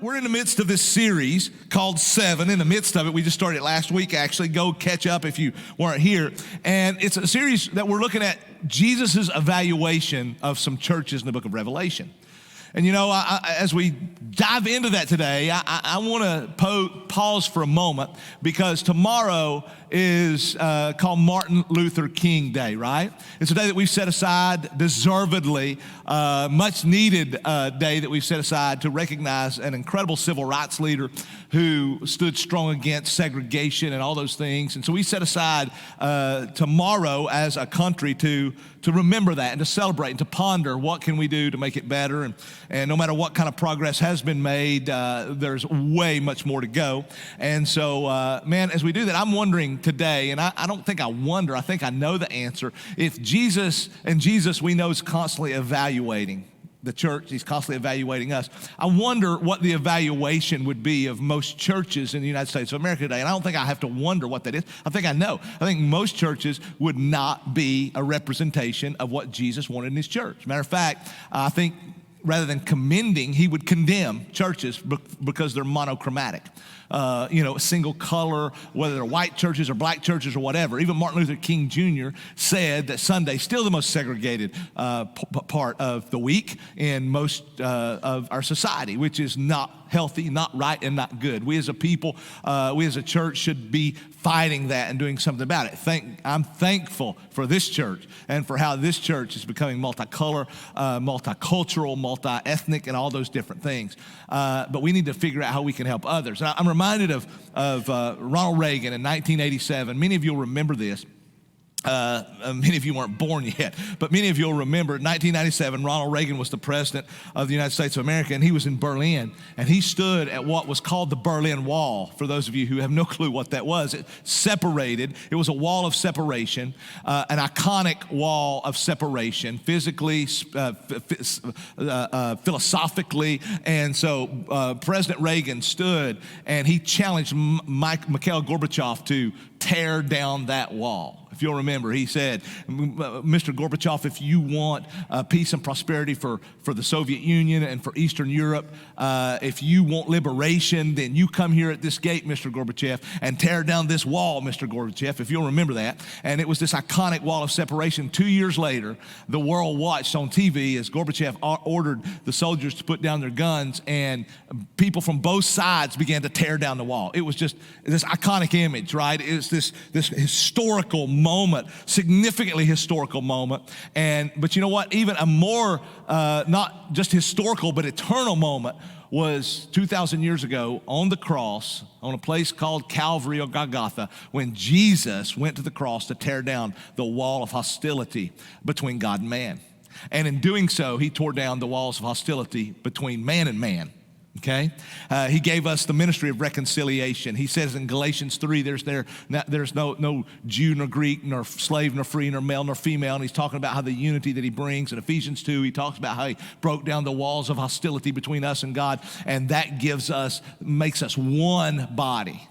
We're in the midst of this series called 7. In the midst of it, we just started last week, actually. Go catch up if you weren't here. And it's a series that we're looking at Jesus' evaluation of some churches in the book of Revelation. And you know, as we dive into that today, I want to pause for a moment because tomorrow is called Martin Luther King Day, right? It's a day that we've set aside deservedly, much needed day that we've set aside to recognize an incredible civil rights leader who stood strong against segregation and all those things. And so we set aside tomorrow as a country to remember that and to celebrate and to ponder what can we do to make it better. And no matter what kind of progress has been made, there's way much more to go. And so, man, as we do that, I'm wondering today, and I don't think I wonder, I think I know the answer. If Jesus we know is constantly evaluating the church, he's constantly evaluating us. I wonder what the evaluation would be of most churches in the United States of America today. And I don't think I have to wonder what that is. I think I know. I think most churches would not be a representation of what Jesus wanted in his church. Matter of fact, I think rather than commending, he would condemn churches because they're monochromatic. Single color, whether they're white churches or black churches or whatever. Even Martin Luther King Jr. said that Sunday's still the most segregated part of the week in most of our society, which is not healthy, not right, and not good. We as a people, we as a church should be fighting that and doing something about it. I'm thankful for this church and for how this church is becoming multicolor, multicultural, multi-ethnic, and all those different things. But we need to figure out how we can help others. And I'm reminded of Ronald Reagan in 1987. Many of you will remember this. Many of you weren't born yet, but many of you will remember 1997, Ronald Reagan was the president of the United States of America, and he was in Berlin, and he stood at what was called the Berlin Wall. For those of you who have no clue what that was, it was a wall of separation, an iconic wall of separation, physically, philosophically, and so President Reagan stood, and he challenged Mikhail Gorbachev to tear down that wall. If you'll remember, he said, Mr. Gorbachev, if you want peace and prosperity for the Soviet Union and for Eastern Europe, if you want liberation, then you come here at this gate, Mr. Gorbachev, and tear down this wall, Mr. Gorbachev, if you'll remember that. And it was this iconic wall of separation. 2 years later, the world watched on TV as Gorbachev ordered the soldiers to put down their guns, and people from both sides began to tear down the wall. It was just this iconic image, right? It was this historical moment, significantly historical moment. But you know what? Even a more, not just historical, but eternal moment was 2,000 years ago on the cross, on a place called Calvary or Golgotha, when Jesus went to the cross to tear down the wall of hostility between God and man. And in doing so, he tore down the walls of hostility between man and man. Okay, he gave us the ministry of reconciliation. He says in Galatians 3, there's no Jew nor Greek, nor slave nor free, nor male nor female. And he's talking about how the unity that he brings. In Ephesians 2, he talks about how he broke down the walls of hostility between us and God, and that makes us one body.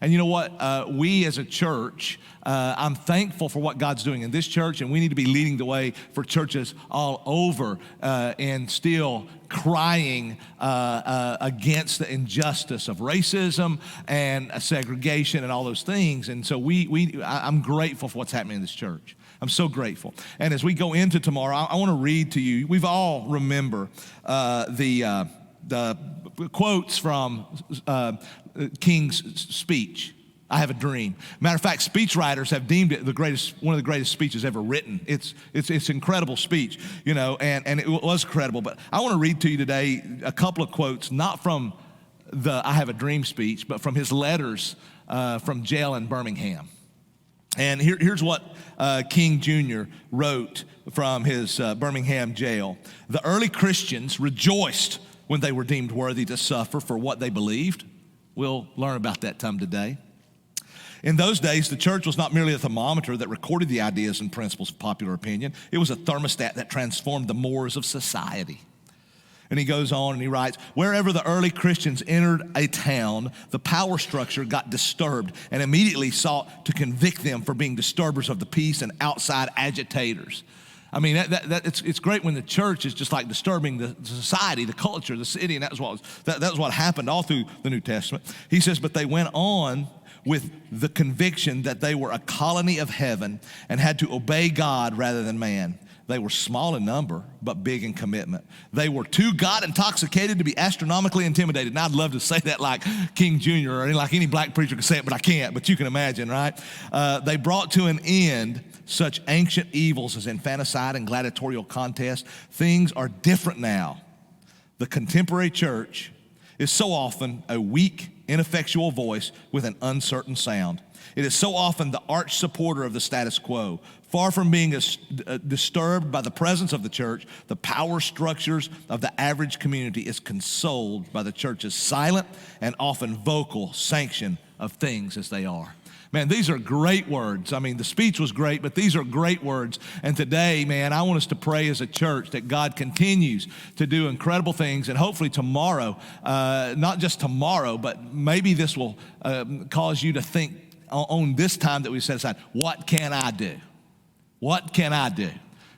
And you know what? We as a church, I'm thankful for what God's doing in this church, and we need to be leading the way for churches all over and still crying against the injustice of racism and segregation and all those things. And so I'm grateful for what's happening in this church. I'm so grateful. And as we go into tomorrow, I want to read to you. We've all remember the quotes from King's speech, I Have a Dream. Matter of fact, speechwriters have deemed it one of the greatest speeches ever written. It's incredible speech, and it was credible. But I want to read to you today a couple of quotes, not from the I Have a Dream speech, but from his letters from jail in Birmingham. And here's what King Jr. wrote from his Birmingham jail. The early Christians rejoiced when they were deemed worthy to suffer for what they believed. We'll learn about that some today. In those days, the church was not merely a thermometer that recorded the ideas and principles of popular opinion. It was a thermostat that transformed the mores of society. And he goes on and he writes, wherever the early Christians entered a town, the power structure got disturbed and immediately sought to convict them for being disturbers of the peace and outside agitators. I mean, it's great when the church is just like disturbing the society, the culture, the city, and that was what happened all through the New Testament. He says, but they went on with the conviction that they were a colony of heaven and had to obey God rather than man. They were small in number, but big in commitment. They were too God-intoxicated to be astronomically intimidated. And I'd love to say that like King Jr. or like any black preacher could say it, but I can't. But you can imagine, right? They brought to an end such ancient evils as infanticide and gladiatorial contest. Things are different now. The contemporary church is so often a weak, ineffectual voice with an uncertain sound. It is so often the arch supporter of the status quo. Far from being disturbed by the presence of the church, the power structures of the average community is consoled by the church's silent and often vocal sanction of things as they are. Man, these are great words. I mean, the speech was great, but these are great words. And today, man, I want us to pray as a church that God continues to do incredible things. And hopefully tomorrow, not just tomorrow, but maybe this will cause you to think on this time that we set aside, what can I do? What can I do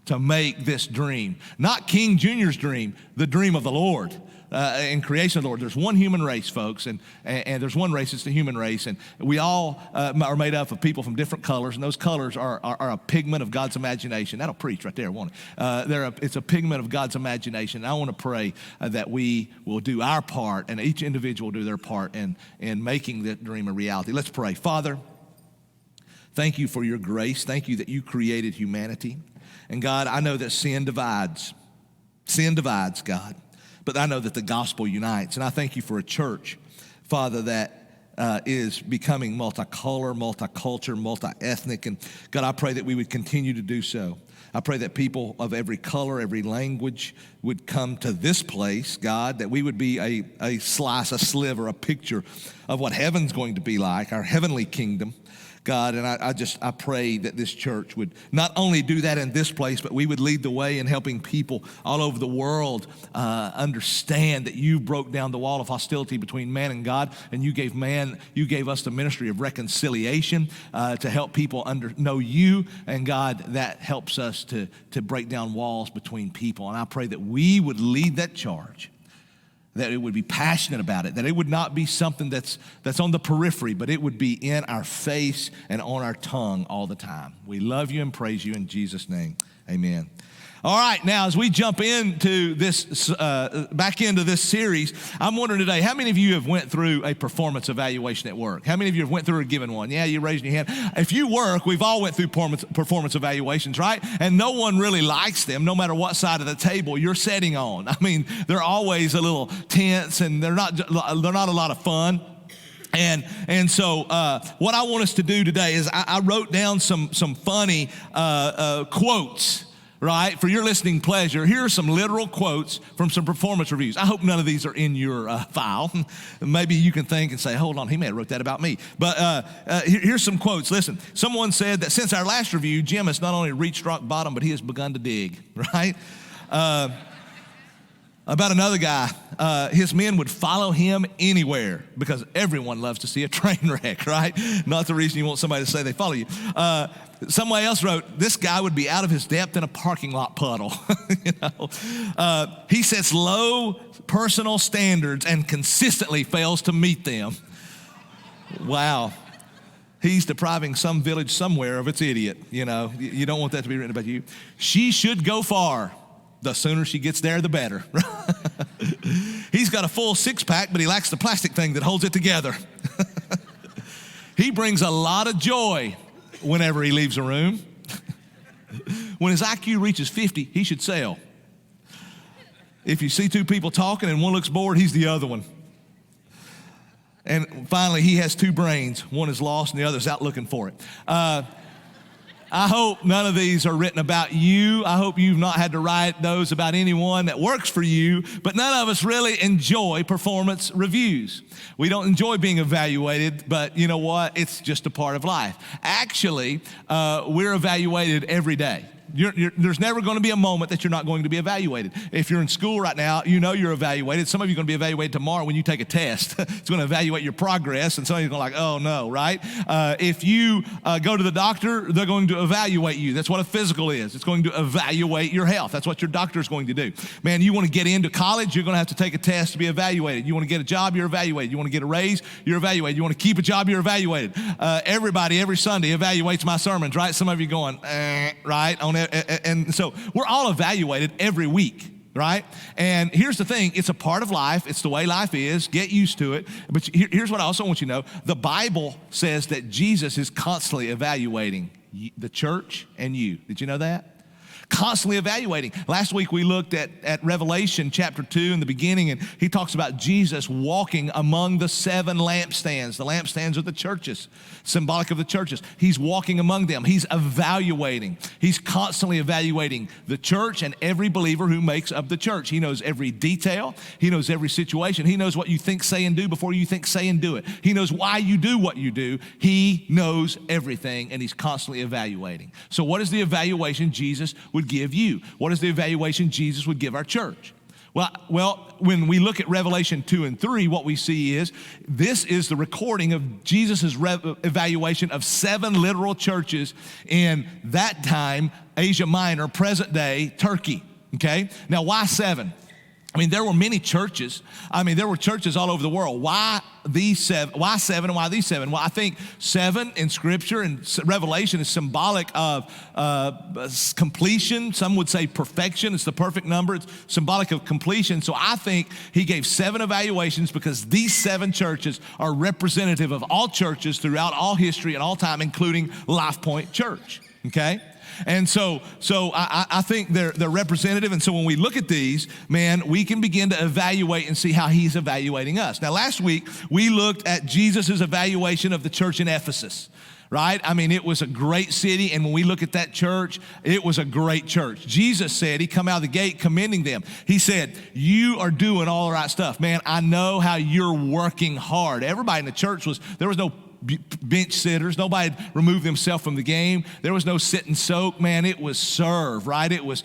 to make this dream? Not King Jr.'s dream, the dream of the Lord. In creation of the Lord. There's one human race, folks, and there's one race, it's the human race, and we all are made up of people from different colors, and those colors are a pigment of God's imagination. That'll preach right there, won't it? It's a pigment of God's imagination. And I want to pray that we will do our part, and each individual will do their part in making that dream a reality. Let's pray. Father, thank you for your grace. Thank you that you created humanity. And God, I know that sin divides. Sin divides, God. But I know that the gospel unites. And I thank you for a church, Father, that is becoming multicolor, multicultural, multi-ethnic. And God, I pray that we would continue to do so. I pray that people of every color, every language would come to this place, God, that we would be a slice, a sliver, a picture of what heaven's going to be like, our heavenly kingdom. God, and I pray that this church would not only do that in this place, but we would lead the way in helping people all over the world understand that you broke down the wall of hostility between man and God, and you gave us the ministry of reconciliation to help people know you, and God, that helps us to break down walls between people. And I pray that we would lead that charge, that it would be passionate about it, that it would not be something that's on the periphery, but it would be in our face and on our tongue all the time. We love you and praise you in Jesus' name. Amen. All right, now as we jump into this, back into this series, I'm wondering today, how many of you have went through a performance evaluation at work? How many of you have went through or given one? Yeah, you're raising your hand. If you work, we've all went through performance evaluations, right? And no one really likes them, no matter what side of the table you're sitting on. I mean, they're always a little tense, and they're not a lot of fun. And so what I want us to do today is I wrote down some funny quotes, right, for your listening pleasure. Here are some literal quotes from some performance reviews. I hope none of these are in your file. Maybe you can think and say, hold on, he may have wrote that about me. But here's some quotes. Listen, someone said that since our last review, Jim has not only reached rock bottom, but he has begun to dig, right? About another guy, his men would follow him anywhere because everyone loves to see a train wreck, right? Not the reason you want somebody to say they follow you. Somebody else wrote, this guy would be out of his depth in a parking lot puddle. You know? He sets low personal standards and consistently fails to meet them. Wow. He's depriving some village somewhere of its idiot. You know, you don't want that to be written about you. She should go far. The sooner she gets there, the better. He's got a full six-pack, but he lacks the plastic thing that holds it together. He brings a lot of joy whenever he leaves a room. When his IQ reaches 50, he should sell. If you see two people talking and one looks bored, he's the other one. And finally, he has two brains. One is lost and the other's out looking for it. I hope none of these are written about you. I hope you've not had to write those about anyone that works for you, but none of us really enjoy performance reviews. We don't enjoy being evaluated, but you know what? It's just a part of life. Actually, we're evaluated every day. There's never going to be a moment that you're not going to be evaluated. If you're in school right now, you know you're evaluated. Some of you are going to be evaluated tomorrow when you take a test. It's going to evaluate your progress, and some of you are going to like, oh no, right? If you go to the doctor, they're going to evaluate you. That's what a physical is. It's going to evaluate your health. That's what your doctor is going to do. Man, you want to get into college, you're going to have to take a test to be evaluated. You want to get a job, you're evaluated. You want to get a raise, you're evaluated. You want to keep a job, you're evaluated. Everybody, every Sunday, evaluates my sermons, right? Some of you going, right? And so we're all evaluated every week, right? And here's the thing, it's a part of life. It's the way life is. Get used to it. But here's what I also want you to know. The Bible says that Jesus is constantly evaluating the church and you. Did you know that? Constantly evaluating. Last week we looked at Revelation chapter 2 in the beginning, and he talks about Jesus walking among the 7 lampstands. The lampstands are the churches, symbolic of the churches. He's walking among them. He's evaluating. He's constantly evaluating the church and every believer who makes up the church. He knows every detail. He knows every situation. He knows what you think, say, and do before you think, say, and do it. He knows why you do what you do. He knows everything, and he's constantly evaluating. So what is the evaluation Jesus would give you? What is the evaluation Jesus would give our church? Well, when we look at Revelation 2 and 3, what we see is this is the recording of Jesus' evaluation of 7 literal churches in that time, Asia Minor, present day Turkey, okay? Now, why 7? I mean, there were many churches. I mean, there were churches all over the world. Why these 7? Why 7 and why these 7? Well, I think 7 in Scripture and Revelation is symbolic of completion. Some would say perfection. It's the perfect number. It's symbolic of completion. So I think he gave 7 evaluations because these 7 churches are representative of all churches throughout all history and all time, including LifePoint Church, okay? And so I think they're representative. And so when we look at these, man, we can begin to evaluate and see how he's evaluating us. Now, last week, we looked at Jesus' evaluation of the church in Ephesus, right? I mean, it was a great city. And when we look at that church, it was a great church. Jesus said, he come out of the gate commending them. He said, you are doing all the right stuff. Man, I know how you're working hard. Everybody in the church there was no bench sitters. Nobody had removed themselves from the game. There was no sit and soak. Man, it was serve, right? It was,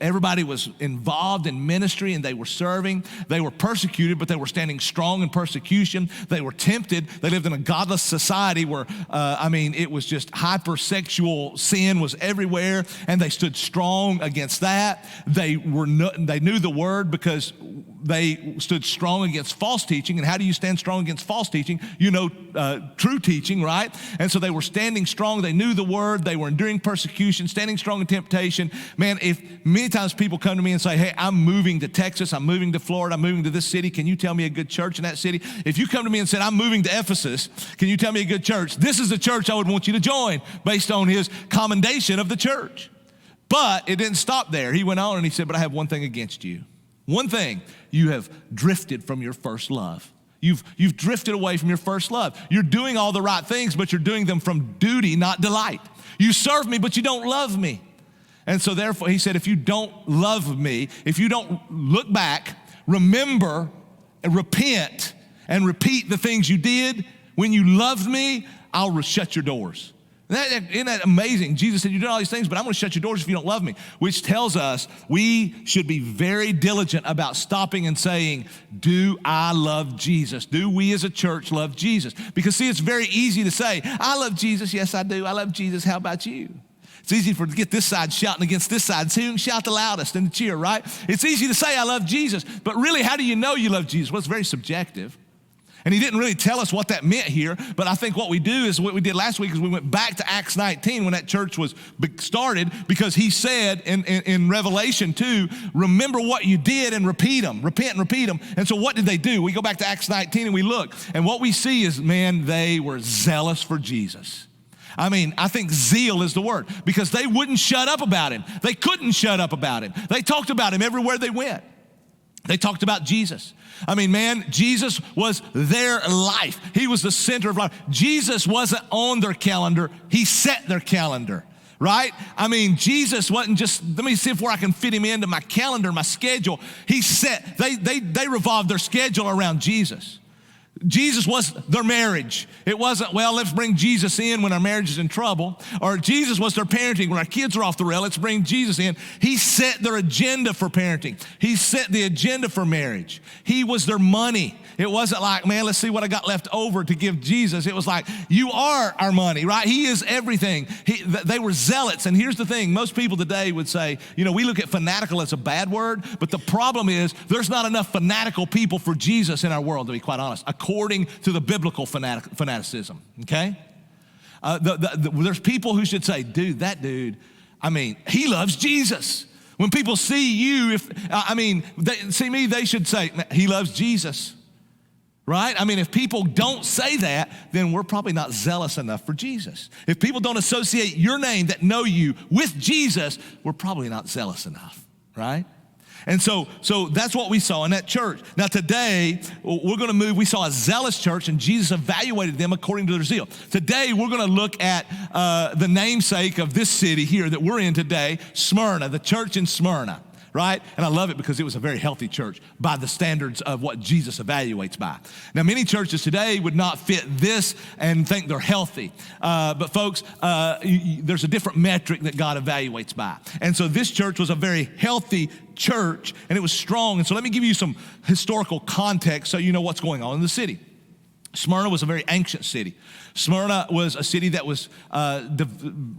everybody was involved in ministry and they were serving. They were persecuted, but they were standing strong in persecution. They were tempted. They lived in a godless society where, it was just hypersexual sin was everywhere, and they stood strong against that. They knew the word because they stood strong against false teaching. And how do you stand strong against false teaching? You know, true teaching, right? And so they were standing strong. They knew the word. They were enduring persecution, standing strong in temptation. Man, if many times people come to me and say, hey, I'm moving to Texas, I'm moving to Florida, I'm moving to this city. Can you tell me a good church in that city? If you come to me and said, I'm moving to Ephesus, can you tell me a good church? This is the church I would want you to join based on his commendation of the church. But it didn't stop there. He went on and he said, but I have one thing against you. One thing, you have drifted from your first love. You've drifted away from your first love. You're doing all the right things, but you're doing them from duty, not delight. You serve me, but you don't love me. And so therefore, he said, if you don't love me, if you don't look back, remember and repent and repeat the things you did when you loved me, I'll shut your doors. Isn't that amazing? Jesus said, you did all these things, but I'm going to shut your doors if you don't love me, which tells us we should be very diligent about stopping and saying, do I love Jesus? Do we as a church love Jesus? Because see, it's very easy to say, I love Jesus. Yes, I do. I love Jesus. How about you? It's easy to get this side shouting against this side. So who can shout the loudest in the cheer, right? It's easy to say I love Jesus, but really, how do you know you love Jesus? Well, it's very subjective. And he didn't really tell us what that meant here, but I think what we do is what we did last week is we went back to Acts 19 when that church was started, because he said in Revelation 2, remember what you did and repeat them, repent and repeat them. And so what did they do? We go back to Acts 19 and we look, and what we see is, man, they were zealous for Jesus. I mean, I think zeal is the word, because they wouldn't shut up about him. They couldn't shut up about him. They talked about him everywhere they went. They talked about Jesus. I mean, man, Jesus was their life. He was the center of life. Jesus wasn't on their calendar. He set their calendar, right? I mean, Jesus wasn't just, let me see where I can fit him into my calendar, my schedule. He set, they revolved their schedule around Jesus. Jesus was their marriage. It wasn't, well, let's bring Jesus in when our marriage is in trouble. Or Jesus was their parenting. When our kids are off the rail, let's bring Jesus in. He set their agenda for parenting. He set the agenda for marriage. He was their money. It wasn't like, man, let's see what I got left over to give Jesus. It was like, you are our money, right? He is everything. They were zealots. And here's the thing. Most people today would say, we look at fanatical as a bad word, but the problem is there's not enough fanatical people for Jesus in our world, to be quite honest, according to the biblical fanaticism, okay? There's people who should say, that dude, he loves Jesus. When people see you, they see me, they should say, he loves Jesus, right? If people don't say that, then we're probably not zealous enough for Jesus. If people don't associate your name that know you with Jesus, we're probably not zealous enough, right? And so that's what we saw in that church. Now today, we're going to move. We saw a zealous church, and Jesus evaluated them according to their zeal. Today, we're going to look at the namesake of this city here that we're in today, Smyrna, the church in Smyrna, right? And I love it because it was a very healthy church by the standards of what Jesus evaluates by. Now, many churches today would not fit this and think they're healthy. But folks, there's a different metric that God evaluates by. And so this church was a very healthy church, and it was strong. And so let me give you some historical context so you know what's going on in the city. Smyrna was a very ancient city. Smyrna was a city that was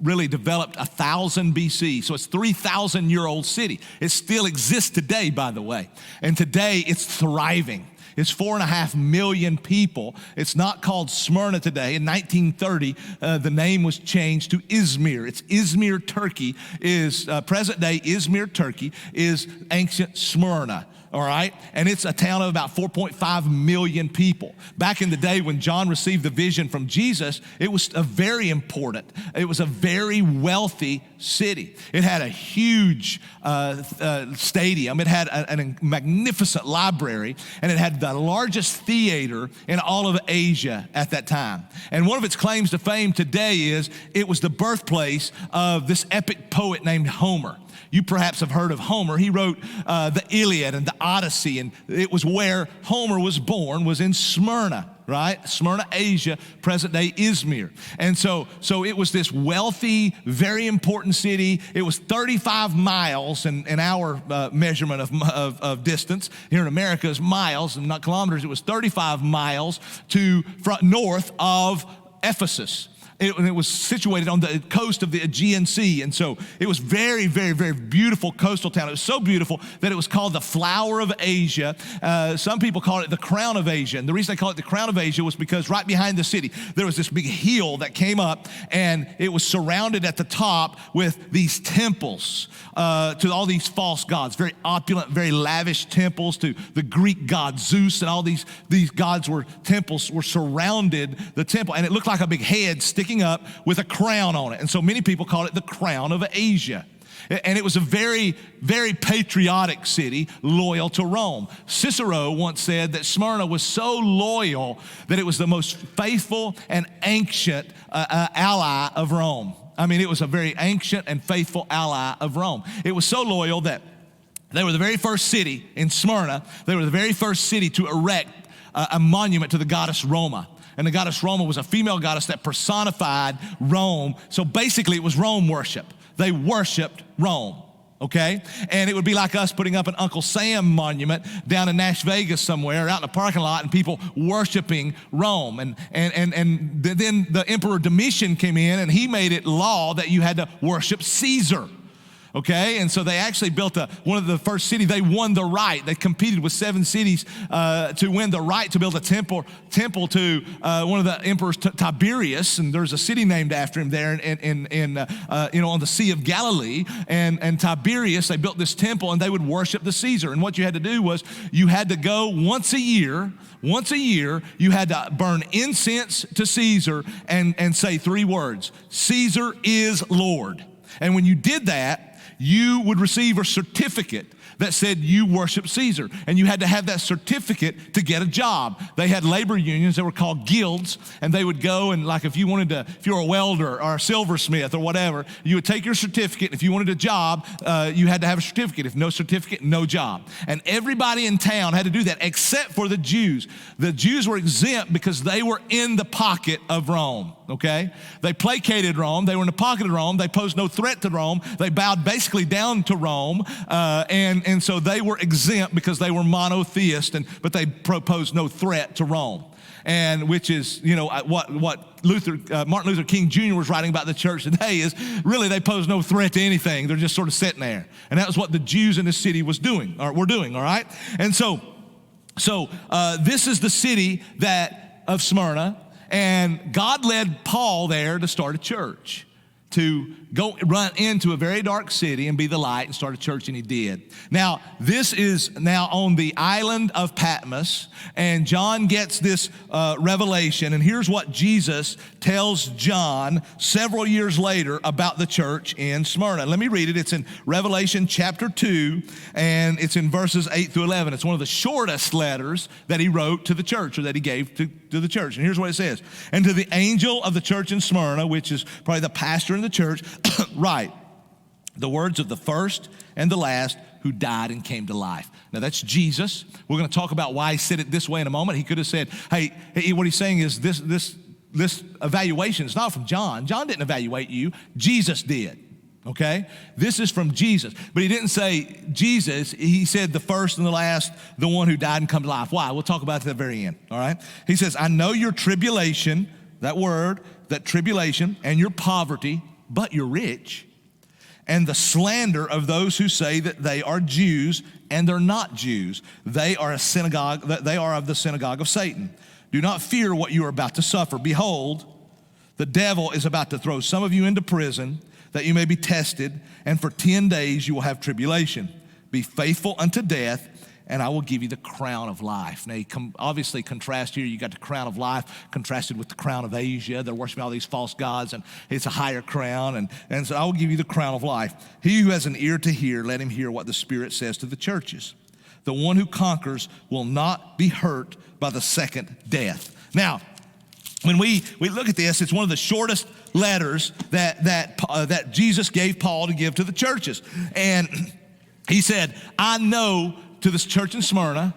really developed 1000 BC. So it's 3,000-year-old city. It still exists today, by the way. And today it's thriving. It's 4.5 million people. It's not called Smyrna today. In 1930, the name was changed to Izmir. It's Izmir, Turkey, is present-day Izmir, Turkey, is ancient Smyrna. All right? And it's a town of about 4.5 million people. Back in the day when John received the vision from Jesus, it was a very important, it was a very wealthy city. It had a huge stadium. It had a magnificent library, and it had the largest theater in all of Asia at that time. And one of its claims to fame today is it was the birthplace of this epic poet named Homer. You perhaps have heard of Homer. He wrote the Iliad and the Odyssey, and it was where Homer was born, was in Smyrna, right? Smyrna, Asia, present-day Izmir. And so it was this wealthy, very important city. It was 35 miles in our measurement of distance. Here in America is miles and not kilometers. It was 35 miles north of Ephesus. It was situated on the coast of the Aegean Sea. And so it was very, very, very beautiful coastal town. It was so beautiful that it was called the flower of Asia. Some people call it the crown of Asia. And the reason they call it the crown of Asia was because right behind the city, there was this big hill that came up, and it was surrounded at the top with these temples to all these false gods, very opulent, very lavish temples to the Greek god Zeus, and all these gods temples were surrounded the temple. And it looked like a big head sticking up with a crown on it. And so many people call it the crown of Asia. And it was a very, very patriotic city, loyal to Rome. Cicero once said that Smyrna was so loyal that it was the most faithful and ancient ally of Rome. It was a very ancient and faithful ally of Rome. It was so loyal that they were the very first city in Smyrna. They were the very first city to erect a monument to the goddess Roma. And the goddess Roma was a female goddess that personified Rome. So basically it was Rome worship. They worshiped Rome, okay? And it would be like us putting up an Uncle Sam monument down in Nash Vegas somewhere, out in a parking lot, and people worshiping Rome. And then the Emperor Domitian came in, and he made it law that you had to worship Caesar. Okay, and so they actually built one of the first cities. They won the right. They competed with 7 cities to win the right to build a temple to one of the emperors, Tiberius, and there's a city named after him there on the Sea of Galilee. And Tiberius, they built this temple, and they would worship the Caesar. And what you had to do was you had to go once a year. Once a year, you had to burn incense to Caesar and say 3 words: Caesar is Lord. And when you did that, you would receive a certificate that said you worship Caesar, and you had to have that certificate to get a job. They had labor unions that were called guilds, and they would go and, like, if you were a welder or a silversmith or whatever, you would take your certificate. If you wanted a job, you had to have a certificate. If no certificate, no job. And everybody in town had to do that except for the Jews. The Jews were exempt because they were in the pocket of Rome, okay? They placated Rome. They were in the pocket of Rome. They posed no threat to Rome. They bowed basically down to Rome, and so they were exempt because they were monotheist, but they proposed no threat to Rome. And which is, what Martin Luther King Jr. was writing about the church today is really they pose no threat to anything. They're just sort of sitting there. And that was what the Jews in this city were doing, all right? And so this is the city of Smyrna, and God led Paul there to start a church, to go run into a very dark city and be the light and start a church, and he did. Now, this is now on the island of Patmos, and John gets this revelation, and here's what Jesus tells John several years later about the church in Smyrna. Let me read it. It's in Revelation chapter 2, and it's in verses 8 through 11. It's one of the shortest letters that he wrote to the church, or that he gave to the church. And here's what it says. And to the angel of the church in Smyrna, which is probably the pastor in the church, write the words of the first and the last who died and came to life. Now that's Jesus. We're going to talk about why he said it this way in a moment. He could have said, hey, what he's saying is this evaluation is not from John. John didn't evaluate you. Jesus did. Okay? This is from Jesus. But he didn't say Jesus. He said the first and the last, the one who died and come to life. Why? We'll talk about it at the very end. All right? He says, I know your tribulation, that word, that tribulation, and your poverty, but you're rich, and the slander of those who say that they are Jews and they're not Jews. They are of the synagogue of Satan. Do not fear what you are about to suffer. Behold, the devil is about to throw some of you into prison that you may be tested, and for 10 days you will have tribulation. Be faithful unto death, and I will give you the crown of life. Now, obviously contrast here, you got the crown of life contrasted with the crown of Asia. They're worshiping all these false gods, and it's a higher crown, and so I will give you the crown of life. He who has an ear to hear, let him hear what the Spirit says to the churches. The one who conquers will not be hurt by the second death. Now, when we look at this, it's one of the shortest letters that Jesus gave Paul to give to the churches. And he said, I know to this church in Smyrna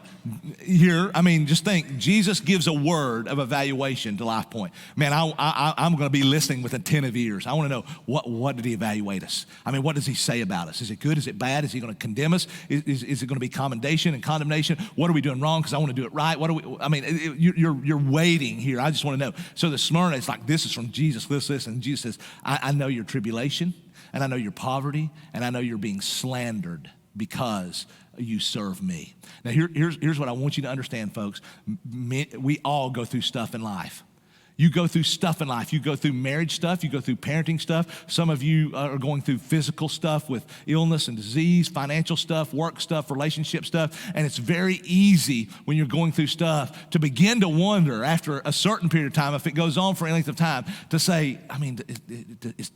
here, just think, Jesus gives a word of evaluation to LifePoint. Man, I'm going to be listening with attentive ears. I want to know, what did he evaluate us? What does he say about us? Is it good? Is it bad? Is he going to condemn us? Is it going to be commendation and condemnation? What are we doing wrong? Because I want to do it right. You're waiting here. I just want to know. So the Smyrna, it's like, this is from Jesus, this, and Jesus says, I know your tribulation, and I know your poverty, and I know you're being slandered because you serve me. Now, here's what I want you to understand, folks. We all go through stuff in life. You go through stuff in life. You go through marriage stuff. You go through parenting stuff. Some of you are going through physical stuff with illness and disease, financial stuff, work stuff, relationship stuff. And it's very easy when you're going through stuff to begin to wonder after a certain period of time, if it goes on for any length of time, to say,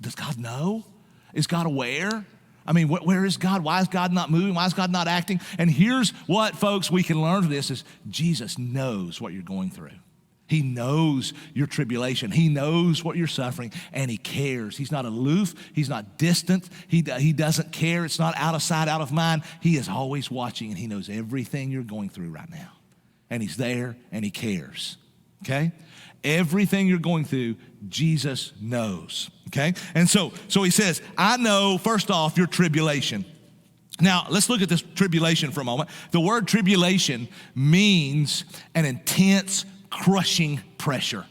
does God know? Is God aware? Where is God? Why is God not moving? Why is God not acting? And here's what, folks, we can learn from this is Jesus knows what you're going through. He knows your tribulation. He knows what you're suffering, and he cares. He's not aloof. He's not distant. He doesn't care. It's not out of sight, out of mind. He is always watching, and he knows everything you're going through right now. And he's there, and he cares, okay? Everything you're going through, Jesus knows, okay? And so he says, I know, first off, your tribulation. Now, let's look at this tribulation for a moment. The word tribulation means an intense, crushing pressure.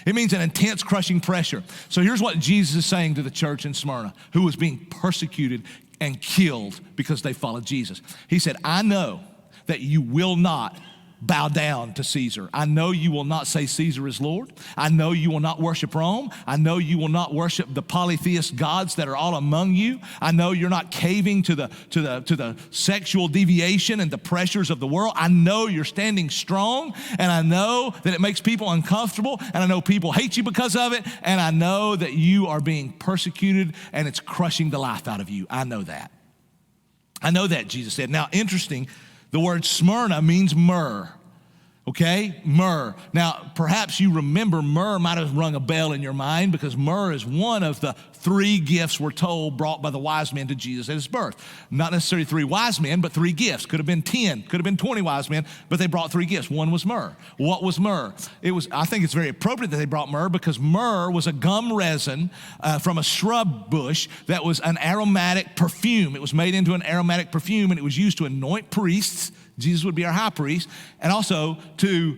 It means an intense, crushing pressure. So here's what Jesus is saying to the church in Smyrna, who was being persecuted and killed because they followed Jesus. He said, I know that you will not bow down to Caesar. I know you will not say Caesar is Lord. I know you will not worship Rome. I know you will not worship the polytheist gods that are all among you. I know you're not caving to the sexual deviation and the pressures of the world. I know you're standing strong, and I know that it makes people uncomfortable, and I know people hate you because of it, and I know that you are being persecuted and it's crushing the life out of you. I know that. I know that, Jesus said. Now, interesting, the word Smyrna means myrrh. Okay, myrrh. Now, perhaps you remember myrrh might have rung a bell in your mind because myrrh is one of the 3 gifts we're told brought by the wise men to Jesus at his birth. Not necessarily 3 wise men, but 3 gifts. Could have been 10, could have been 20 wise men, but they brought 3 gifts. One was myrrh. What was myrrh? I think it's very appropriate that they brought myrrh because myrrh was a gum resin from a shrub bush that was an aromatic perfume. It was made into an aromatic perfume, and it was used to anoint priests. Jesus would be our high priest, and also to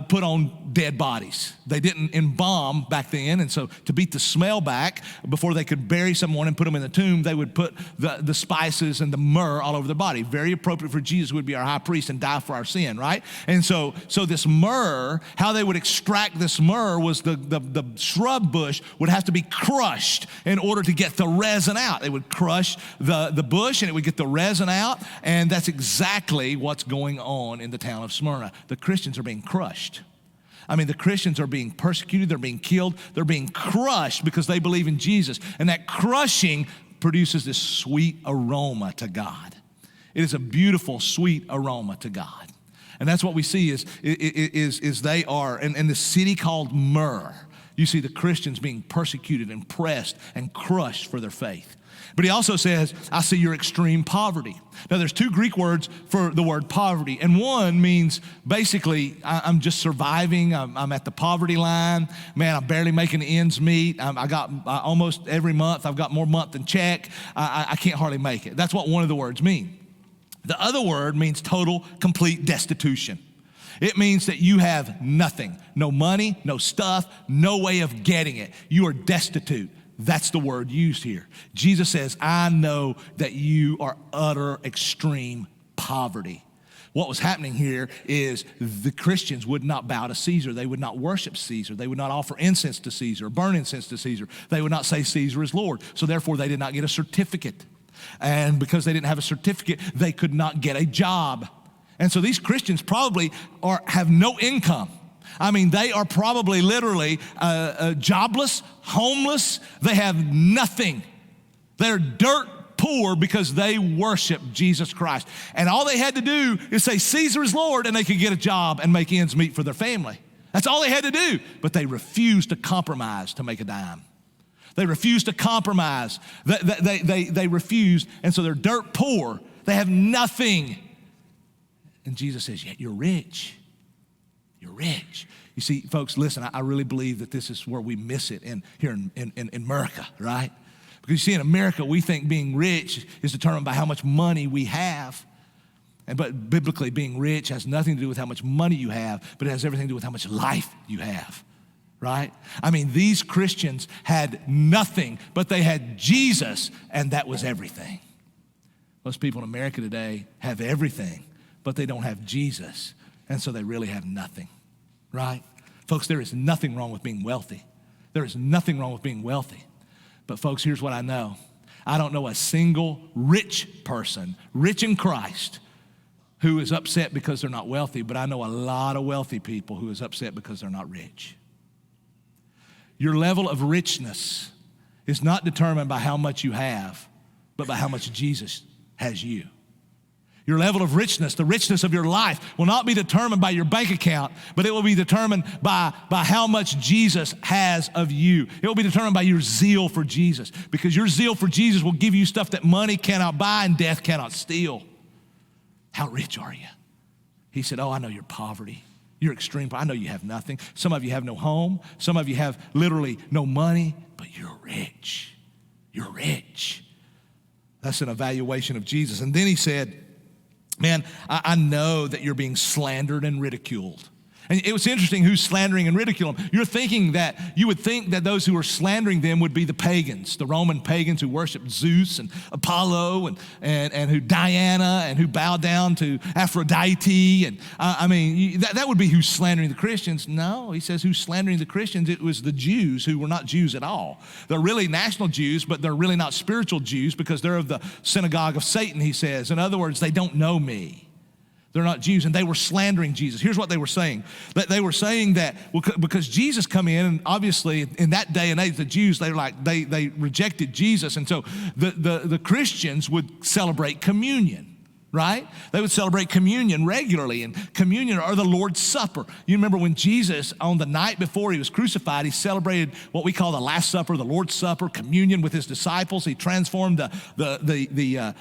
put on dead bodies. They didn't embalm back then, and so to beat the smell back, before they could bury someone and put them in the tomb, they would put the spices and the myrrh all over their body. Very appropriate for Jesus, who would be our high priest and die for our sin, right? And so this myrrh, how they would extract this myrrh was the shrub bush would have to be crushed in order to get the resin out. They would crush the bush, and it would get the resin out, and that's exactly what's going on in the town of Smyrna. The Christians are being crushed. I mean, the Christians are being persecuted, they're being killed, they're being crushed because they believe in Jesus. And that crushing produces this sweet aroma to God. It is a beautiful, sweet aroma to God. And that's what we see is they are, in the city called Myrrh, you see the Christians being persecuted and pressed and crushed for their faith. But he also says, I see your extreme poverty. Now, there's 2 Greek words for the word poverty, and one means basically I'm just surviving. I'm at the poverty line. Man, I'm barely making ends meet. I got almost every month, I've got more month than check. I can't hardly make it. That's what one of the words mean. The other word means total, complete destitution. It means that you have nothing, no money, no stuff, no way of getting it. You are destitute. That's the word used here. Jesus says, I know that you are utter extreme poverty. What was happening here is the Christians would not bow to Caesar. They would not worship Caesar. They would not offer incense to Caesar, burn incense to Caesar. They would not say Caesar is Lord. So therefore, they did not get a certificate. And because they didn't have a certificate, they could not get a job. And so these Christians probably have no income. I mean, they are probably literally jobless, homeless. They have nothing. They're dirt poor because they worship Jesus Christ. And all they had to do is say, Caesar is Lord, and they could get a job and make ends meet for their family. That's all they had to do. But they refused to compromise to make a dime. They refused to compromise. They refused, and so they're dirt poor. They have nothing. And Jesus says, yet you're rich. You're rich. You see, folks, listen, I really believe that this is where we miss it here in America, right? Because you see, in America, we think being rich is determined by how much money we have. But biblically, being rich has nothing to do with how much money you have, but it has everything to do with how much life you have, right? I mean, these Christians had nothing, but they had Jesus, and that was everything. Most people in America today have everything, but they don't have Jesus. And so they really have nothing, right? Folks, there is nothing wrong with being wealthy. There is nothing wrong with being wealthy. But folks, here's what I know. I don't know a single rich person, rich in Christ, who is upset because they're not wealthy, but I know a lot of wealthy people who is upset because they're not rich. Your level of richness is not determined by how much you have, but by how much Jesus has you. Your level of richness, the richness of your life, will not be determined by your bank account, but it will be determined by how much Jesus has of you. It will be determined by your zeal for Jesus, because your zeal for Jesus will give you stuff that money cannot buy and death cannot steal. How rich are you? He said, oh, I know your poverty. You're extreme. I know you have nothing. Some of you have no home. Some of you have literally no money, but you're rich. You're rich. That's an evaluation of Jesus. And then he said, man, I know that you're being slandered and ridiculed. And it was interesting who's slandering and ridiculing. You would think that those who are slandering them would be the pagans, the Roman pagans who worshiped Zeus and Apollo and who Diana and who bowed down to Aphrodite. And that would be who's slandering the Christians. No, he says who's slandering the Christians. It was the Jews who were not Jews at all. They're really national Jews, but they're really not spiritual Jews because they're of the synagogue of Satan, he says. In other words, they don't know me. They're not Jews, and they were slandering Jesus. Here's what they were saying. They were saying that because Jesus come in, and obviously in that day and age, the Jews, they rejected Jesus. And so the Christians would celebrate communion. Right? They would celebrate communion regularly, and communion or the Lord's Supper. You remember when Jesus, on the night before he was crucified, he celebrated what we call the Last Supper, the Lord's Supper, communion with his disciples. He transformed the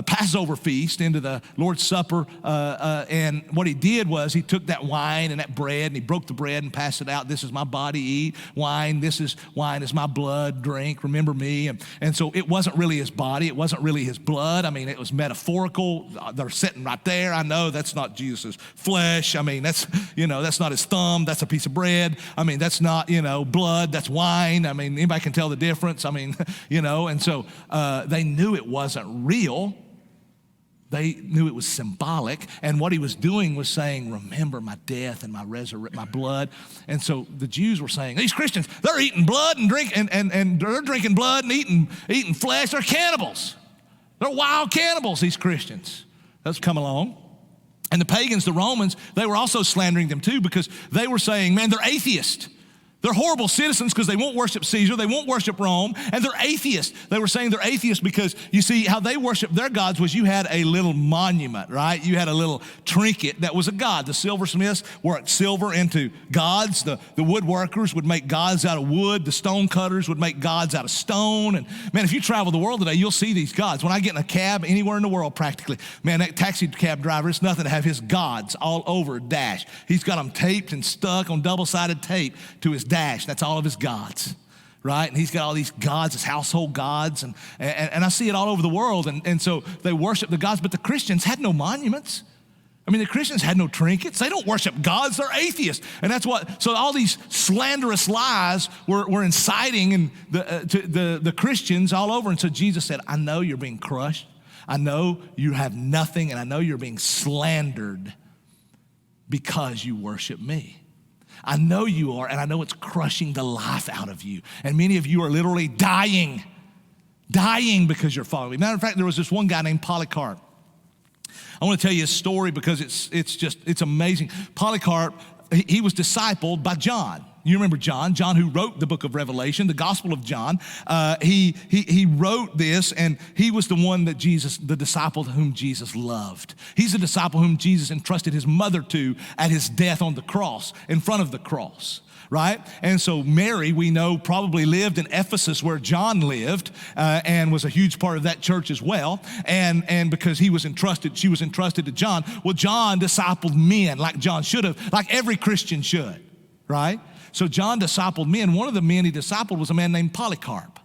Passover feast into the Lord's Supper, and what he did was he took that wine and that bread, and he broke the bread and passed it out. This is my body, eat. Wine is my blood, drink. Remember me. And so it wasn't really his body. It wasn't really his blood. I mean, it was metaphorical. They're sitting right there. I know that's not Jesus' flesh. I mean, that's not his thumb. That's a piece of bread. I mean, that's not, blood. That's wine. I mean, anybody can tell the difference. I mean, and so they knew it wasn't real. They knew it was symbolic. And what he was doing was saying, remember my death and my blood. And so the Jews were saying, these Christians, they're eating blood and drinking, and they're drinking blood and eating flesh. They're cannibals. They're wild cannibals, these Christians. Let's come along. And the pagans, the Romans, they were also slandering them too, because they were saying, man, they're atheists. They're horrible citizens because they won't worship Caesar, they won't worship Rome, and they're atheists. They were saying they're atheists because, you see, how they worshiped their gods was you had a little monument, right? You had a little trinket that was a god. The silversmiths worked silver into gods. The woodworkers would make gods out of wood. The stone cutters would make gods out of stone. And, man, if you travel the world today, you'll see these gods. When I get in a cab anywhere in the world practically, man, that taxi cab driver, it's nothing to have his gods all over a dash. He's got them taped and stuck on double-sided tape to his dash. That's all of his gods, right? And he's got all these gods, his household gods, and I see it all over the world. And so they worship the gods, but the Christians had no monuments. I mean, the Christians had no trinkets. They don't worship gods. They're atheists. And that's so all these slanderous lies were inciting the Christians all over. And so Jesus said, I know you're being crushed. I know you have nothing, and I know you're being slandered because you worship me. I know you are, and I know it's crushing the life out of you. And many of you are literally dying because you're following me. Matter of fact, there was this one guy named Polycarp. I want to tell you a story because it's amazing. Polycarp, he was discipled by John. You remember John who wrote the book of Revelation, the Gospel of John. He wrote this, and he was the one that the disciple whom Jesus loved. He's the disciple whom Jesus entrusted his mother to at his death on the cross, in front of the cross, right? And so Mary, we know, probably lived in Ephesus where John lived, and was a huge part of that church as well. And because she was entrusted to John. Well, John discipled men like John should have, like every Christian should, right? So John discipled men. One of the men he discipled was a man named Polycarp.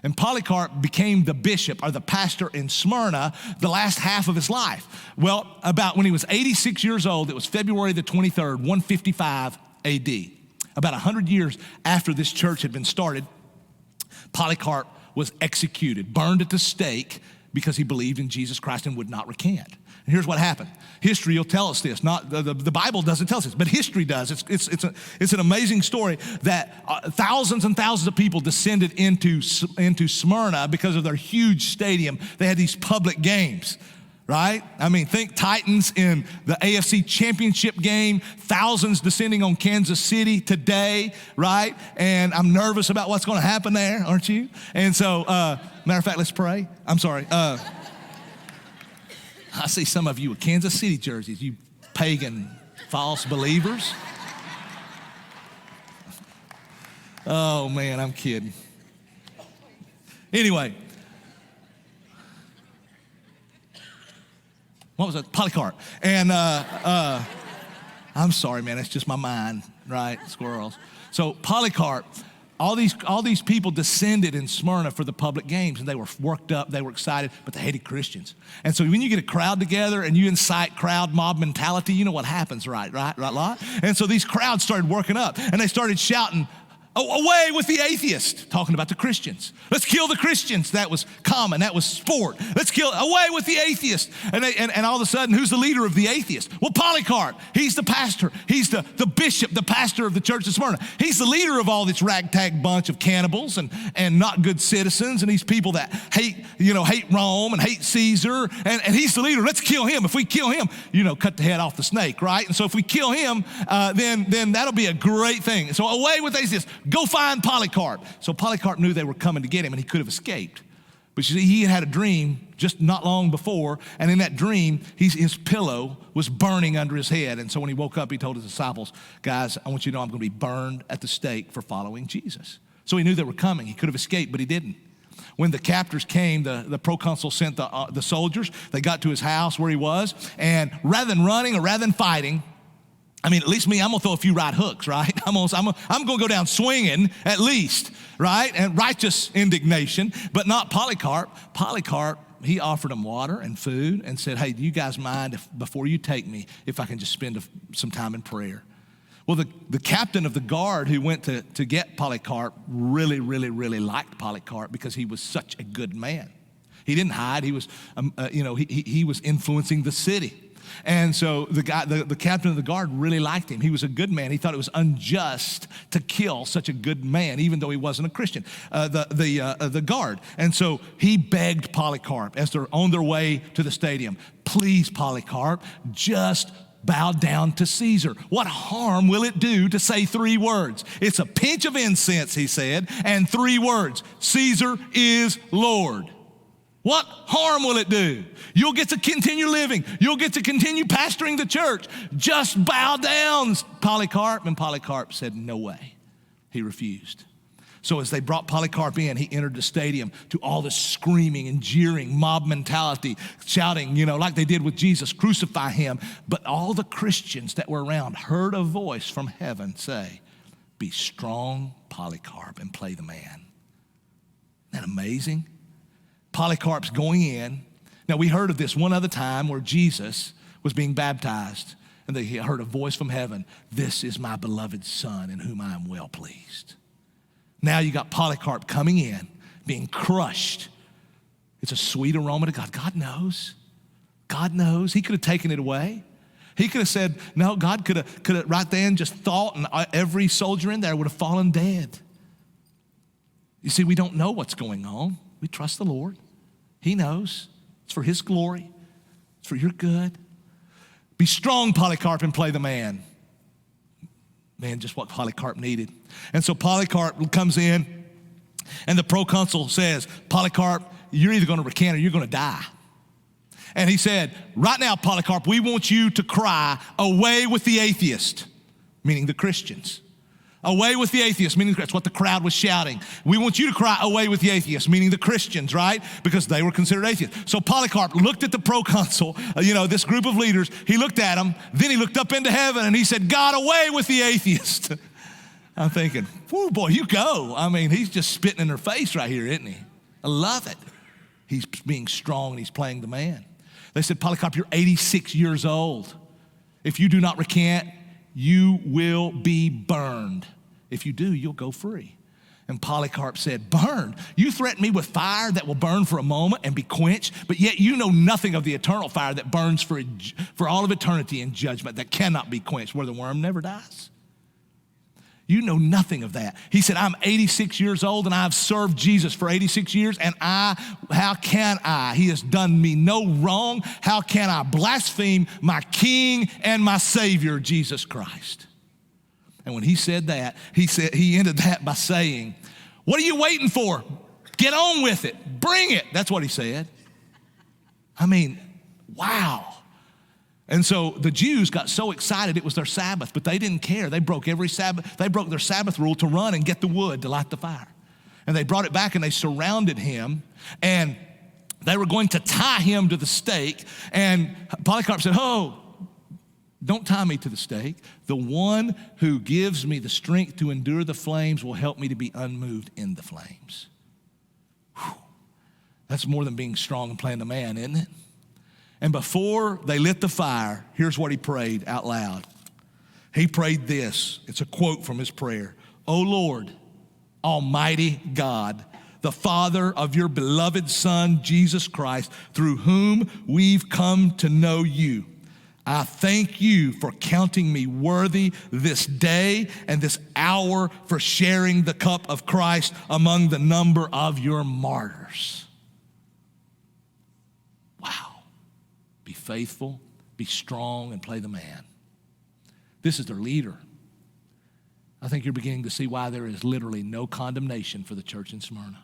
And Polycarp became the bishop or the pastor in Smyrna the last half of his life. Well, about when he was 86 years old, it was February the 23rd, 155 AD. About 100 years after this church had been started, Polycarp was executed, burned at the stake because he believed in Jesus Christ and would not recant. And here's what happened. History will tell us this. Not the Bible doesn't tell us this, but history does. It's an amazing story that thousands and thousands of people descended into Smyrna because of their huge stadium. They had these public games, right? I mean, think Titans in the AFC Championship game, thousands descending on Kansas City today, right? And I'm nervous about what's going to happen there, aren't you? And so, matter of fact, let's pray. I'm sorry. I see some of you with Kansas City jerseys, you pagan false believers. Oh, man, I'm kidding. Anyway. What was that? Polycarp. And I'm sorry, man, that's just my mind, right? Squirrels. So Polycarp, all these people descended in Smyrna for the public games, and they were worked up, they were excited, but they hated Christians. And so when you get a crowd together and you incite crowd mob mentality, you know what happens, right? And so these crowds started working up, and they started shouting, Away with the atheist, talking about the Christians. Let's kill the Christians. That was common. That was sport. Away with the atheist. And all of a sudden, who's the leader of the atheist? Well, Polycarp. He's the pastor. He's the bishop, the pastor of the church of Smyrna. He's the leader of all this ragtag bunch of cannibals and not good citizens and these people that hate Rome and hate Caesar. And he's the leader. Let's kill him. If we kill him, cut the head off the snake, right? And so if we kill him, then that'll be a great thing. So away with atheists. Go find Polycarp. So Polycarp knew they were coming to get him and he could have escaped. But you see, he had a dream just not long before, and in that dream, his pillow was burning under his head. And so when he woke up, he told his disciples, guys, I want you to know I'm going to be burned at the stake for following Jesus. So he knew they were coming. He could have escaped, but he didn't. When the captors came, the proconsul sent the soldiers. They got to his house where he was, and rather than running or rather than fighting, at least me, I'm going to throw a few right hooks, right? I'm going to go down swinging at least, right? And righteous indignation, but not Polycarp. Polycarp, he offered them water and food and said, hey, do you guys mind before you take me, if I can just spend some time in prayer? Well, the captain of the guard who went to get Polycarp really, really, really liked Polycarp because he was such a good man. He didn't hide. He was, he was influencing the city. And so the captain of the guard really liked him. He was a good man. He thought it was unjust to kill such a good man, even though he wasn't a Christian, the guard. And so he begged Polycarp as they're on their way to the stadium, please, Polycarp, just bow down to Caesar. What harm will it do to say 3 words? It's a pinch of incense, he said, and 3 words, Caesar is Lord. What harm will it do? You'll get to continue living. You'll get to continue pastoring the church. Just bow down, Polycarp. And Polycarp said, no way. He refused. So as they brought Polycarp in, he entered the stadium to all this screaming and jeering, mob mentality, shouting, like they did with Jesus, crucify him. But all the Christians that were around heard a voice from heaven say, be strong, Polycarp, and play the man. Isn't that amazing? Polycarp's going in. Now, we heard of this one other time where Jesus was being baptized, and they heard a voice from heaven, this is my beloved son in whom I am well pleased. Now you got Polycarp coming in, being crushed. It's a sweet aroma to God. God knows. God knows. He could have taken it away. He could have said, no, God could have right then just thought, and every soldier in there would have fallen dead. You see, we don't know what's going on. We trust the Lord. He knows. It's for his glory. It's for your good. Be strong, Polycarp, and play the man. Man, just what Polycarp needed. And so Polycarp comes in, and the proconsul says, Polycarp, you're either going to recant or you're going to die. And he said, right now, Polycarp, we want you to cry, away with the atheist, meaning the Christians. Away with the atheists, meaning that's what the crowd was shouting. We want you to cry away with the atheists, meaning the Christians, right? Because they were considered atheists. So Polycarp looked at the proconsul, this group of leaders. He looked at them. Then he looked up into heaven and he said, God, away with the atheists. I'm thinking, whoo, boy, you go. He's just spitting in their face right here, isn't he? I love it. He's being strong and he's playing the man. They said, Polycarp, you're 86 years old. If you do not recant, you will be burned. If you do, you'll go free. And Polycarp said, burned? You threaten me with fire that will burn for a moment and be quenched, but yet you know nothing of the eternal fire that burns for all of eternity in judgment that cannot be quenched, where the worm never dies. You know nothing of that. He said, I'm 86 years old and I've served Jesus for 86 years, and how can I? He has done me no wrong. How can I blaspheme my King and my Savior, Jesus Christ? And when he said that, he ended that by saying, what are you waiting for? Get on with it. Bring it. That's what he said. Wow. And so the Jews got so excited it was their Sabbath, but they didn't care. They broke every Sabbath. They broke their Sabbath rule to run and get the wood to light the fire. And they brought it back and they surrounded him, and they were going to tie him to the stake. And Polycarp said, oh, don't tie me to the stake. The one who gives me the strength to endure the flames will help me to be unmoved in the flames. Whew. That's more than being strong and playing the man, isn't it? And before they lit the fire, here's what he prayed out loud. He prayed this. It's a quote from his prayer. Oh Lord, Almighty God, the Father of your beloved Son, Jesus Christ, through whom we've come to know you. I thank you for counting me worthy this day and this hour for sharing the cup of Christ among the number of your martyrs. Wow. Be faithful, be strong, and play the man. This is their leader. I think you're beginning to see why there is literally no condemnation for the church in Smyrna.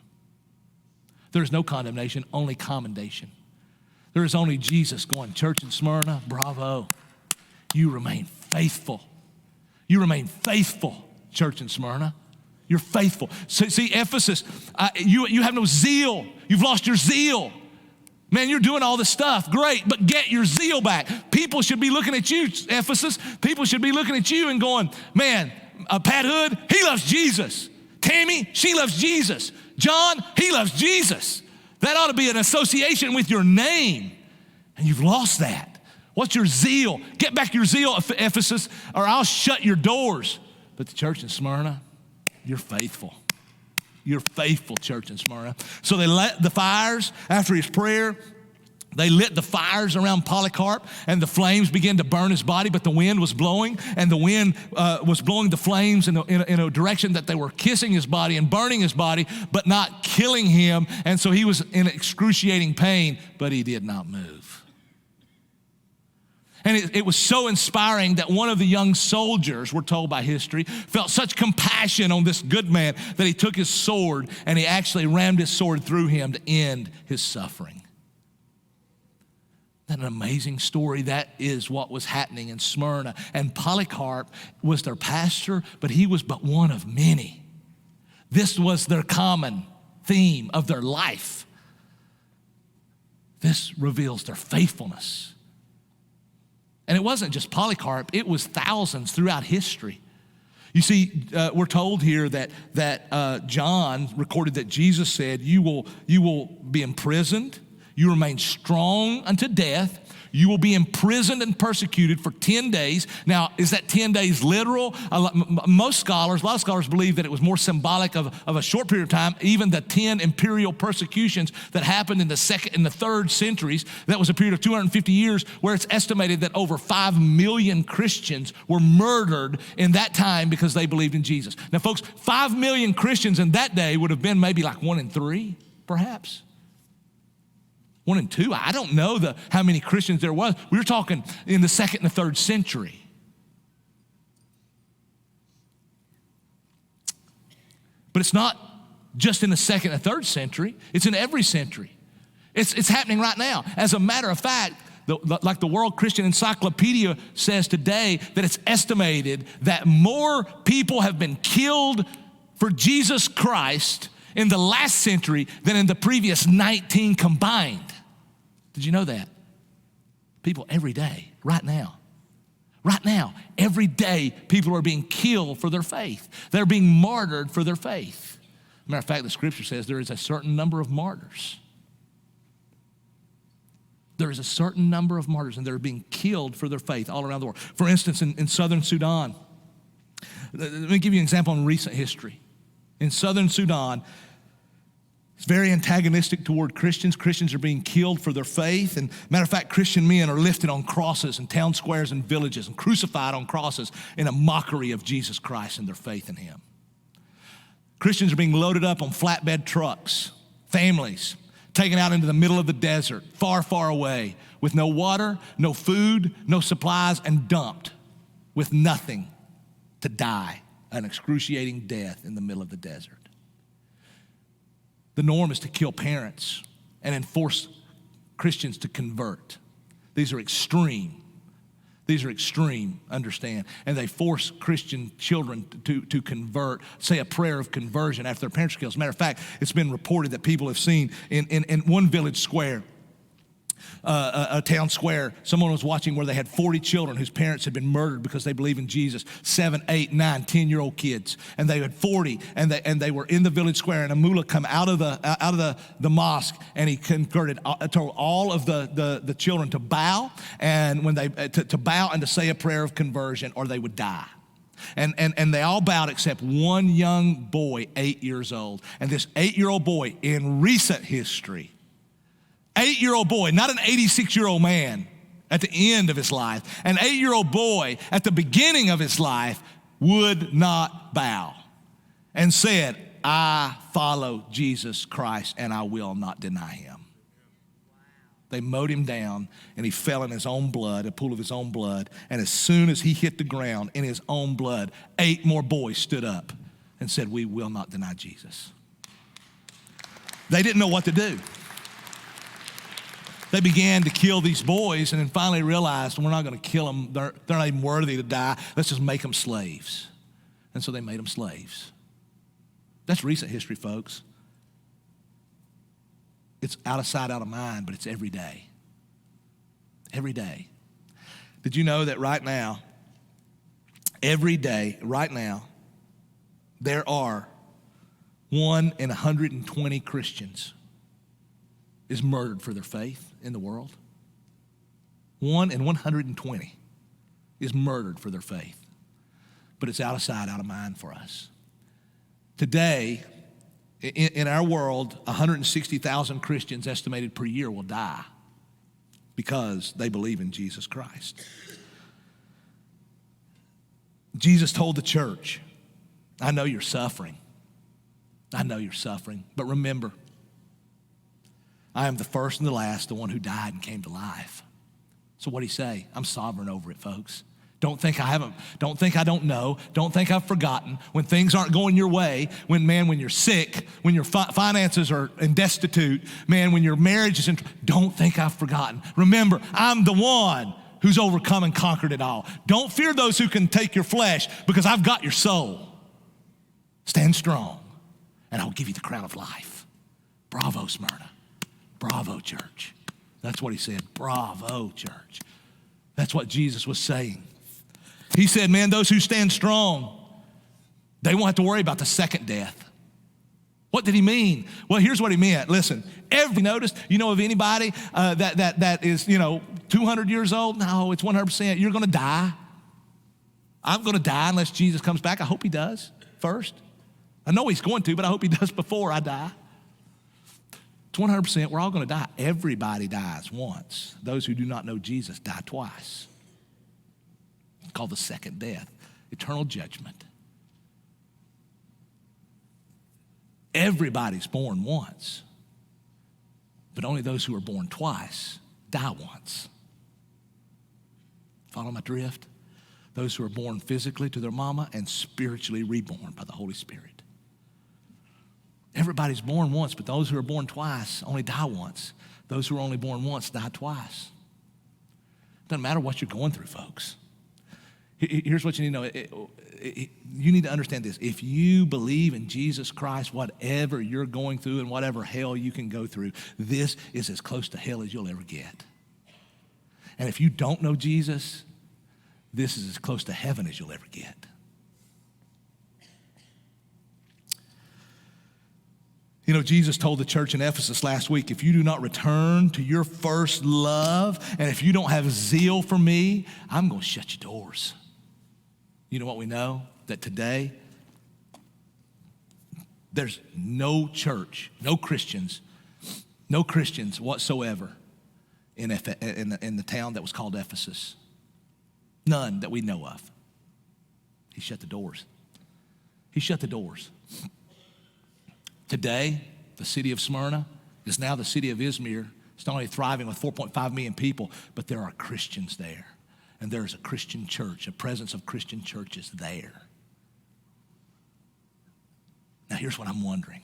There is no condemnation, only commendation. There is only Jesus going, church in Smyrna, bravo. You remain faithful. You remain faithful, church in Smyrna. You're faithful. So, see, Ephesus, you have no zeal. You've lost your zeal. Man, you're doing all this stuff. Great, but get your zeal back. People should be looking at you, Ephesus. People should be looking at you and going, man, Pat Hood, he loves Jesus. Tammy, she loves Jesus. John, he loves Jesus. That ought to be an association with your name. And you've lost that. What's your zeal? Get back your zeal, Ephesus, or I'll shut your doors. But the church in Smyrna, you're faithful. You're faithful, church in Smyrna. So they lit the fires after his prayer. They lit the fires around Polycarp, and the flames began to burn his body, but the wind was blowing, and the wind was blowing the flames in a direction that they were kissing his body and burning his body, but not killing him. And so he was in excruciating pain, but he did not move. And it was so inspiring that one of the young soldiers, we're told by history, felt such compassion on this good man that he took his sword and he actually rammed his sword through him to end his suffering. Isn't that an amazing story? That is what was happening in Smyrna. And Polycarp was their pastor, but he was but one of many. This was their common theme of their life. This reveals their faithfulness. And it wasn't just Polycarp, it was thousands throughout history. You see, we're told here that John recorded that Jesus said, you will be imprisoned, you remain strong unto death, you will be imprisoned and persecuted for 10 days. Now, is that 10 days literal? A lot of scholars believe that it was more symbolic of a short period of time. Even the 10 imperial persecutions that happened in the second and the third centuries, that was a period of 250 years where it's estimated that over 5 million Christians were murdered in that time because they believed in Jesus. Now, folks, 5 million Christians in that day would have been maybe like 1 in 3, perhaps. 1 in 2, I don't know how many Christians there was. We were talking in the second and the third century. But it's not just in the second and third century. It's in every century. It's happening right now. As a matter of fact, like the World Christian Encyclopedia says today, that it's estimated that more people have been killed for Jesus Christ in the last century than in the previous 19 combined. Did you know that? People every day, right now, every day, people are being killed for their faith. They're being martyred for their faith. Matter of fact, the scripture says there is a certain number of martyrs. There is a certain number of martyrs, and they're being killed for their faith all around the world. For instance, in southern Sudan, let me give you an example in recent history. In southern Sudan, it's very antagonistic toward Christians. Christians are being killed for their faith. And matter of fact, Christian men are lifted on crosses in town squares and villages and crucified on crosses in a mockery of Jesus Christ and their faith in him. Christians are being loaded up on flatbed trucks, families taken out into the middle of the desert, far, far away, with no water, no food, no supplies, and dumped with nothing to die an excruciating death in the middle of the desert. The norm is to kill parents and enforce Christians to convert. These are extreme. Understand. And they force Christian children to convert, say a prayer of conversion after their parents are killed. As a matter of fact, it's been reported that people have seen in one village square, a town square, someone was watching where they had 40 children whose parents had been murdered because they believe in Jesus, 7, 8, 9, 10-year-old kids. And they had 40, and they were in the village square, and a mullah come out of the mosque, and he converted, told all of the children to bow, and when they to bow and to say a prayer of conversion, or they would die. And they all bowed except one young boy, 8 years old. And this 8-year-old boy in recent history, 8-year-old boy, not an 86-year-old man at the end of his life, an 8-year-old boy at the beginning of his life would not bow and said, I follow Jesus Christ and I will not deny him. They mowed him down and he fell in his own blood, a pool of his own blood. And as soon as he hit the ground in his own blood, 8 more boys stood up and said, we will not deny Jesus. They didn't know what to do. They began to kill these boys and then finally realized we're not going to kill them. They're not even worthy to die. Let's just make them slaves. And so they made them slaves. That's recent history, folks. It's out of sight, out of mind, but it's every day. Every day. Did you know that right now, every day, right now, there are 1 in 120 Christians is murdered for their faith in the world? 1 in 120 is murdered for their faith. But it's out of sight, out of mind for us. Today, in our world, 160,000 Christians estimated per year will die because they believe in Jesus Christ. Jesus told the church, I know you're suffering. I know you're suffering. But remember, I am the first and the last, the one who died and came to life. So what did he say? I'm sovereign over it, folks. Don't think I haven't, don't think I don't know. Don't think I've forgotten. When things aren't going your way, when you're sick, when your finances are destitute, when your marriage is in, don't think I've forgotten. Remember, I'm the one who's overcome and conquered it all. Don't fear those who can take your flesh because I've got your soul. Stand strong and I'll give you the crown of life. Bravo, Smyrna. Bravo, church. That's what he said. Bravo, church. That's what Jesus was saying. He said, man, those who stand strong, they won't have to worry about the second death. What did he mean? Well, here's what he meant. Listen, noticed, of anybody that is, 200 years old? No, it's 100%. You're going to die. I'm going to die unless Jesus comes back. I hope he does first. I know he's going to, but I hope he does before I die. It's 100%. We're all going to die. Everybody dies once. Those who do not know Jesus die twice. It's called the second death, eternal judgment. Everybody's born once, but only those who are born twice die once. Follow my drift? Those who are born physically to their mama and spiritually reborn by the Holy Spirit. Everybody's born once, but those who are born twice only die once. Those who are only born once die twice. Doesn't matter what you're going through, folks. Here's what you need to know. You need to understand this. If you believe in Jesus Christ, whatever you're going through and whatever hell you can go through, this is as close to hell as you'll ever get. And if you don't know Jesus, this is as close to heaven as you'll ever get. Jesus told the church in Ephesus last week, if you do not return to your first love, and if you don't have zeal for me, I'm going to shut your doors. You know what we know? That today, there's no church, no Christians whatsoever in the town that was called Ephesus. None that we know of. He shut the doors. He shut the doors. Today, the city of Smyrna is now the city of Izmir. It's not only thriving with 4.5 million people, but there are Christians there. And there's a Christian church, a presence of Christian churches there. Now, here's what I'm wondering.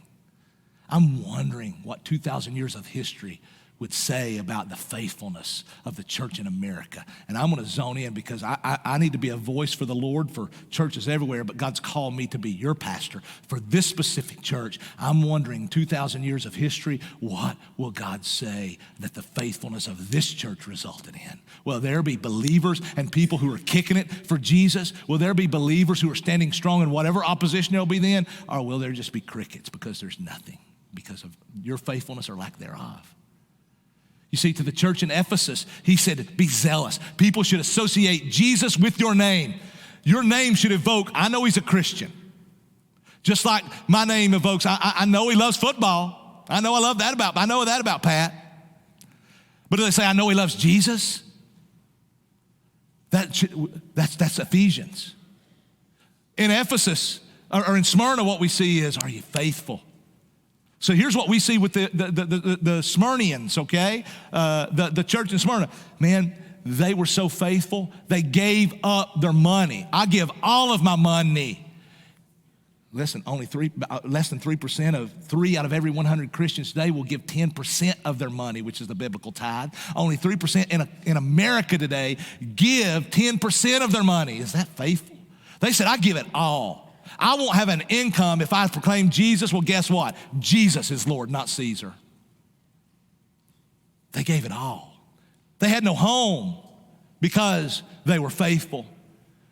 I'm wondering what 2,000 years of history would say about the faithfulness of the church in America. And I'm going to zone in because I need to be a voice for the Lord for churches everywhere, but God's called me to be your pastor for this specific church. I'm wondering, 2,000 years of history, what will God say that the faithfulness of this church resulted in? Will there be believers and people who are kicking it for Jesus? Will there be believers who are standing strong in whatever opposition there'll be then? Or will there just be crickets because there's nothing because of your faithfulness or lack thereof? You see, to the church in Ephesus, he said, be zealous. People should associate Jesus with your name. Your name should evoke, I know he's a Christian. Just like my name evokes, I know he loves football. I know that about Pat. But do they say, I know he loves Jesus? That's Ephesians. In Ephesus, or in Smyrna, what we see is, are you faithful? So here's what we see with the Smyrnians, okay? The church in Smyrna. Man, they were so faithful, they gave up their money. I give all of my money. Listen, less than 3% of 3 out of every 100 Christians today will give 10% of their money, which is the biblical tithe. Only 3% in America today give 10% of their money. Is that faithful? They said, I give it all. I won't have an income if I proclaim Jesus. Well, guess what? Jesus is Lord, not Caesar. They gave it all. They had no home because they were faithful.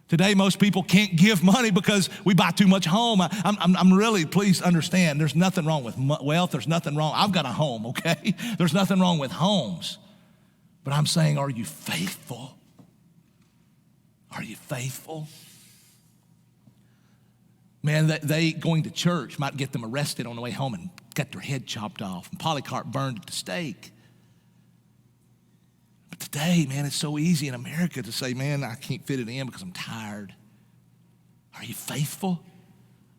Today, most people can't give money because we buy too much home. I'm really, please understand, there's nothing wrong with wealth. There's nothing wrong. I've got a home, okay? There's nothing wrong with homes. But I'm saying, are you faithful? Are you faithful? Man, they going to church might get them arrested on the way home and get their head chopped off, and Polycarp burned at the stake. But today, man, it's so easy in America to say, man, I can't fit it in because I'm tired. Are you faithful?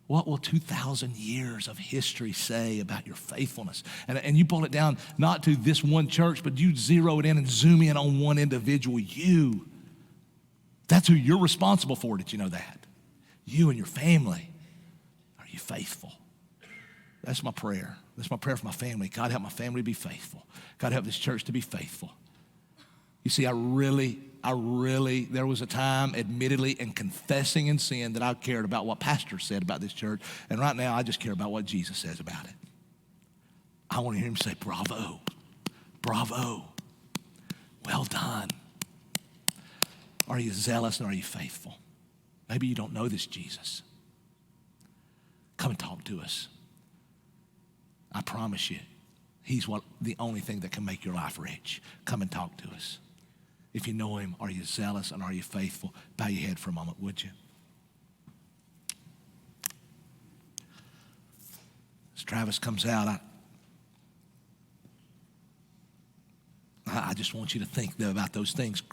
What will 2,000 years of history say about your faithfulness? And you pull it down not to this one church, but you zero it in and zoom in on one individual, you. That's who you're responsible for. Did you know that? You and your family. Are you faithful? That's my prayer. That's my prayer for my family. God, help my family to be faithful. God, help this church to be faithful. You see, I really, there was a time, admittedly, and confessing in sin that I cared about what pastors said about this church. And right now, I just care about what Jesus says about it. I want to hear him say, bravo, bravo, well done. Are you zealous and are you faithful? Maybe you don't know this Jesus. Come and talk to us. I promise you, he's the only thing that can make your life rich. Come and talk to us. If you know him, are you zealous and are you faithful? Bow your head for a moment, would you? As Travis comes out, I just want you to think about those things.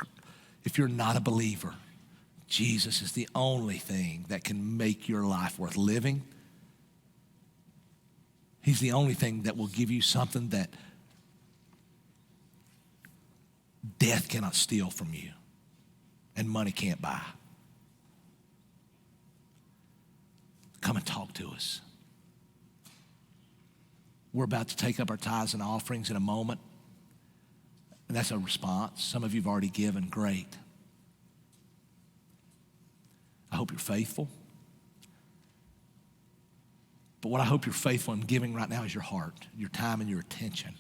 If you're not a believer, Jesus is the only thing that can make your life worth living. He's the only thing that will give you something that death cannot steal from you and money can't buy. Come and talk to us. We're about to take up our tithes and offerings in a moment. And that's a response. Some of you have already given. Great. I hope you're faithful. But what I hope you're faithful in giving right now is your heart, your time, and your attention.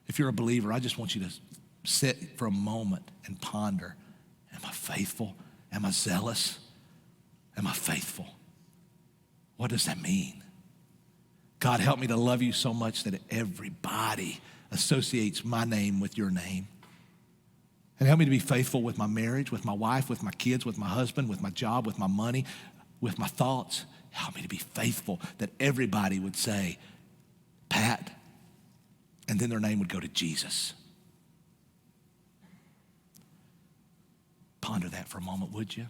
If you're a believer, I just want you to sit for a moment and ponder. Am I faithful? Am I zealous? Am I faithful? What does that mean? God, help me to love you so much that everybody associates my name with your name. And help me to be faithful with my marriage, with my wife, with my kids, with my husband, with my job, with my money, with my thoughts. Help me to be faithful that everybody would say, Pat, and then their name would go to Jesus. Ponder that for a moment, would you?